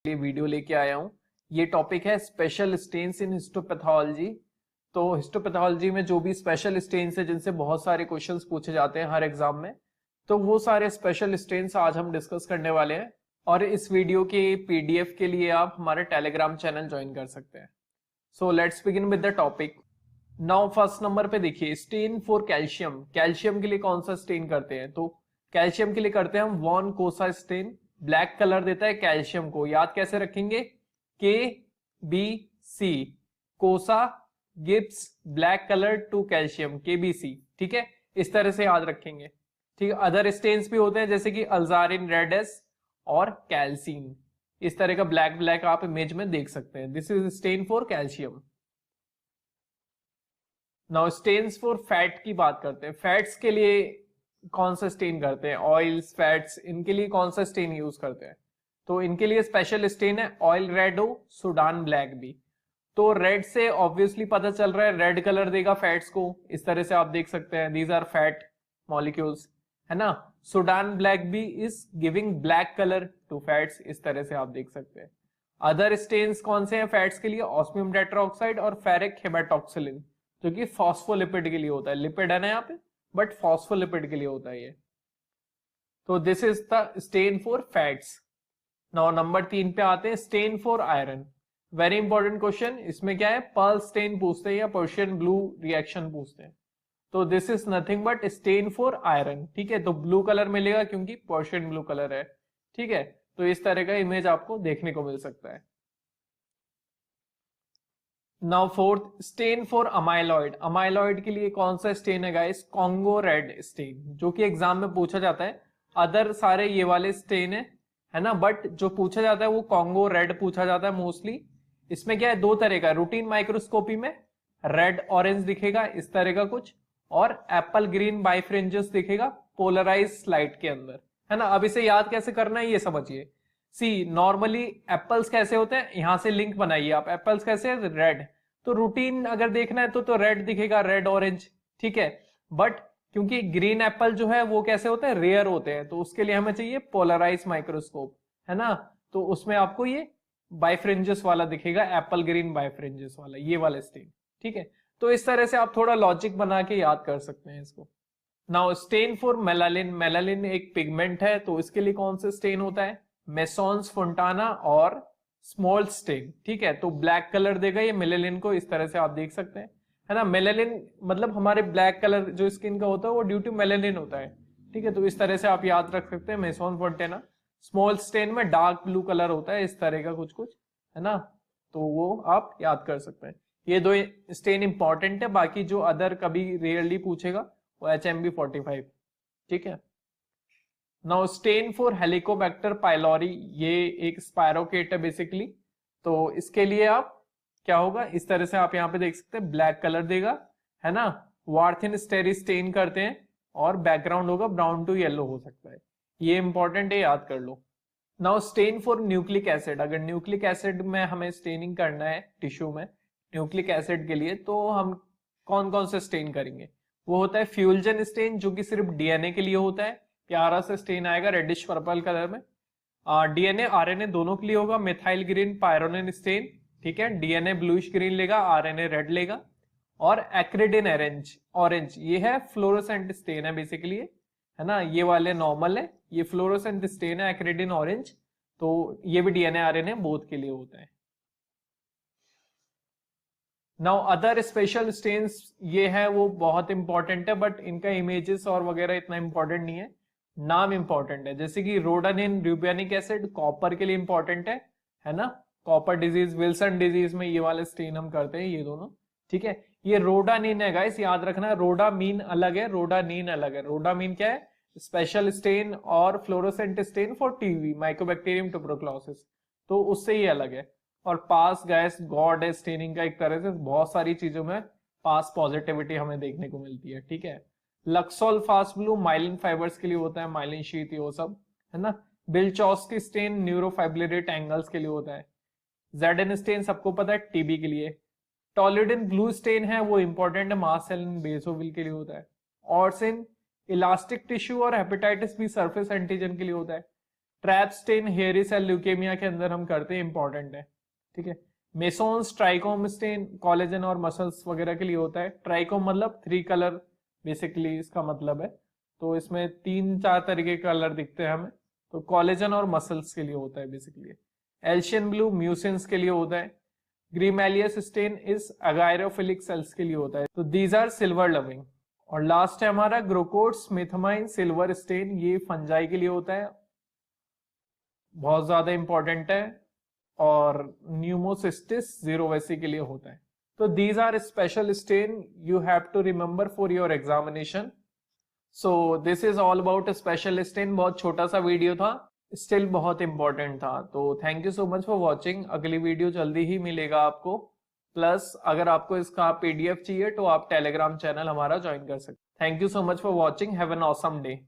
ये वीडियो लेके आया हूँ। ये टॉपिक है स्पेशल स्टेन्स इन हिस्टोपैथोलॉजी। तो हिस्टोपैथोलॉजी में जो भी स्पेशल स्टेन्स है जिनसे बहुत सारे क्वेश्चंस पूछे जाते हैं हर एग्जाम में, तो वो सारे स्पेशल स्टेन्स आज हम डिस्कस करने वाले हैं। और इस वीडियो के पीडीएफ के लिए आप हमारे टेलीग्राम चैनल ज्वाइन कर सकते हैं। So let's begin with the topic. Now first number पे देखिए, स्टेन फॉर कैल्शियम। कैल्शियम के लिए कौन सा स्टेन करते हैं? तो कैल्शियम के लिए करते हैं हम वॉन कोसा स्टेन। ब्लैक कलर देता है कैल्शियम को, याद कैसे रखेंगे? के B C, Kossa gives black colour to calcium, K B C. ठीक है, इस तरह से याद रखेंगे। ठीक है, अदर स्टेन्स भी होते हैं जैसे कि अल्जारिन रेडेस और कैल्सीन। इस तरह का ब्लैक ब्लैक आप इमेज में देख सकते हैं। This is stain for calcium. Now stains for fat की बात करते हैं। फैट्स के लिए कौन सा स्टेन करते हैं? ऑयल्स, फैट्स, इनके लिए कौन सा स्टेन यूज करते हैं? तो इनके लिए स्पेशल स्टेन है ऑयल रेड हो, सुडान ब्लैक भी। तो रेड से ऑब्वियसली पता चल रहा है रेड कलर देगा फैट्स को, इस तरह से आप देख सकते हैं। दीज आर फैट मॉलिक्यूल्स, है ना। सुडान ब्लैक भी is giving black colour to fats, इस तरह से आप देख सकते हैं। अदर स्टेन्स कौन से हैं फैट्स के लिए? ऑस्मियम टेट्राऑक्साइड और फेरिक हेमाटोक्सिलिन, जो कि फॉस्फोलिपिड के लिए होता है। लिपिड है ना यहाँ पे, बट फॉस्फोलिपिड के लिए होता है ये। तो this is the stain for fats. Now number 3 पे आते हैं, stand for iron. Very important question. इसमें क्या है? पर्ल स्टेन पूछते हैं या पर्शियन ब्लू रिएक्शन पूछते हैं। तो this is nothing but stand for iron. ठीक है, तो ब्लू कलर मिलेगा क्योंकि पर्शियन ब्लू कलर है। ठीक है, तो इस तरह का इमेज आपको देखने को मिल सकता है। Now fourth, stand for amyloid. Amyloid के लिए कौन सा स्टेन है गाइस? कॉन्गो रेड स्टेन, जो कि एग्जाम में पूछा जाता है। अदर सारे ये वाले स्टेन है ना, बट जो पूछा जाता है वो कॉन्गो रेड पूछा जाता है मोस्टली। इसमें क्या है? दो तरह का, रूटीन माइक्रोस्कोपी में रेड ऑरेंज दिखेगा इस तरह का कुछ, और एप्पल ग्रीन बाइफ्रिंजेस दिखेगा पोलराइज स्लाइड के अंदर, है ना। अब इसे याद कैसे करना है ये समझिए। सी, नॉर्मली एप्पल्स कैसे होते हैं, यहां से लिंक बनाइए आप। एप्पल्स कैसे है? रेड। तो रूटीन अगर देखना है तो रेड दिखेगा, रेड ऑरेंज। ठीक है, बट क्योंकि ग्रीन एप्पल जो है वो कैसे होते हैं? रेयर होते हैं, तो उसके लिए हमें चाहिए पोलराइज माइक्रोस्कोप, है ना। तो उसमें आपको ये बाइफ्रिंजेस वाला दिखेगा, एप्पल ग्रीन बाइफ्रिंजेस वाला, ये वाला स्टेन। ठीक है, तो इस तरह से आप थोड़ा लॉजिक बना के याद कर सकते हैं इसको। Now stain for melanin. Melanin एक पिगमेंट है, तो इसके लिए कौन सा स्टेन होता है? मेसॉन्स फोंटाना और स्मॉल स्टेन। ठीक है, तो ब्लैक कलर देगा ये मेलालिन को, इस तरह से आप देख सकते हैं, है ना। मेलानिन मतलब हमारे ब्लैक कलर जो स्किन का होता है वो ड्यू टू मेलानिन होता है। ठीक है, तो इस तरह से आप याद रख सकते हैं मेसॉन फोंटाना। स्मॉल स्टेन में डार्क ब्लू कलर होता है, इस तरह का कुछ कुछ, है ना। तो वो आप याद कर सकते हैं। ये दो स्टेन इंपॉर्टेंट है, बाकी जो अदर कभी रेयरली पूछेगा वो HMB45। ठीक है, now stain for Helicobacter pylori. ये एक स्पायरोकेट है बेसिकली। तो इसके लिए आप क्या होगा, इस तरह से आप यहाँ पे देख सकते हैं, ब्लैक कलर देगा, है ना। वार्थिन स्टेरी स्टेन करते हैं और बैकग्राउंड होगा ब्राउन टू येलो हो सकता है। ये इंपॉर्टेंट है, याद कर लो। Now stain for nucleic acid. अगर न्यूक्लिक एसिड में हमें स्टेनिंग करना है टिश्यू में न्यूक्लिक एसिड के लिए, तो हम कौन कौन से स्टेन करेंगे? वो होता है फ्यूल्जन स्टेन, जो कि सिर्फ डीएनए के लिए होता है। प्यारा सा स्टेन आएगा रेडिश पर्पल कलर में। डीएनए आरएनए दोनों के लिए होगा। Methyl green pyronin stain. ठीक है, डीएनए ब्लूइश ग्रीन लेगा, आरएनए रेड लेगा। और एक्रिडिन ऑरेंज, ऑरेंज ये है फ्लोरोसेंट स्टेन है बेसिकली, है ना। ये वाले नॉर्मल है, ये फ्लोरोसेंट स्टेन है एक्रिडिन ऑरेंज। तो ये भी डीएनए आरएनए बोथ के लिए होता है। नाउ अदर स्पेशल स्टेन्स ये है, वो बहुत इंपॉर्टेंट है, बट इनका इमेजेस और वगैरह इतना इंपॉर्टेंट नहीं है, नाम इंपॉर्टेंट है। जैसे कि रोडानिन र्यूबियानिक एसिड कॉपर के लिए इंपॉर्टेंट है ना। कॉपर डिजीज, विल्सन डिजीज में ये वाले स्टेन हम करते हैं, ये दोनों। ठीक है, ये रोडानिन है गाइस, याद रखना। रोडामीन अलग है, रोडानिन अलग है। रोडामीन क्या है? स्पेशल स्टेन और fluorescent stand for TB, Mycobacterium tuberculosis, तो उससे ये अलग है। और पास गैस गॉड है स्टेनिंग का, एक तरह से बहुत सारी चीजों में पास पॉजिटिविटी हमें देखने को मिलती है। ठीक है, लक्सोल फास्ट ब्लू माइलिन फाइबर्स के लिए होता है, माइलिन शीट वो सब, है ना। बिलचॉस्की स्टेन न्यूरोफाइब्रिलेट एंगल्स के लिए होता है। जेडन स्टेन सबको पता है टीबी के लिए। टॉलिडिन ब्लू स्टेन है, वो इंपॉर्टेंट है, मास्ट सेल बेसोविल के लिए होता है। ऑर्सिन इलास्टिक टिश्यू और हेपेटाइटिस बी सरफेस एंटीजन के लिए होता है। TRAP stain hairy cell leukaemia के अंदर हम करते हैं, इंपॉर्टेंट है, ठीक है। मेसोन्स ट्राइकोम स्टेन कोलेजन और मसल्स वगैरह के लिए होता है। ट्राइकोम मतलब 3 कलर बेसिकली इसका मतलब है, तो इसमें 3-4 तरीके के कलर दिखते हैं हमें, तो कोलेजन और मसल्स के लिए होता है बेसिकली। एल्शियन ब्लू म्यूसिन्स के लिए होता है। ग्रीमेलियस स्टेन इस अगायरोफिलिक सेल्स के लिए होता है, तो दीज आर सिल्वर लविंग। और लास्ट है हमारा ग्रोकोट्स मिथमाइन सिल्वर स्टेन, ये फंजाई के लिए होता है, बहुत ज्यादा इंपॉर्टेंट है। और न्यूमोसिस्टिस जीरोवेसी के लिए होता है। तो these are special stain you have to remember for your examination. So this is all about special stain. बहुत छोटा सा वीडियो था, स्टिल बहुत इंपॉर्टेंट था। तो thank you so much for watching. अगली वीडियो जल्दी ही मिलेगा आपको। प्लस अगर आपको इसका PDF चाहिए तो आप टेलीग्राम चैनल हमारा ज्वाइन कर सकते। Thank you so much for watching. Have an awesome day.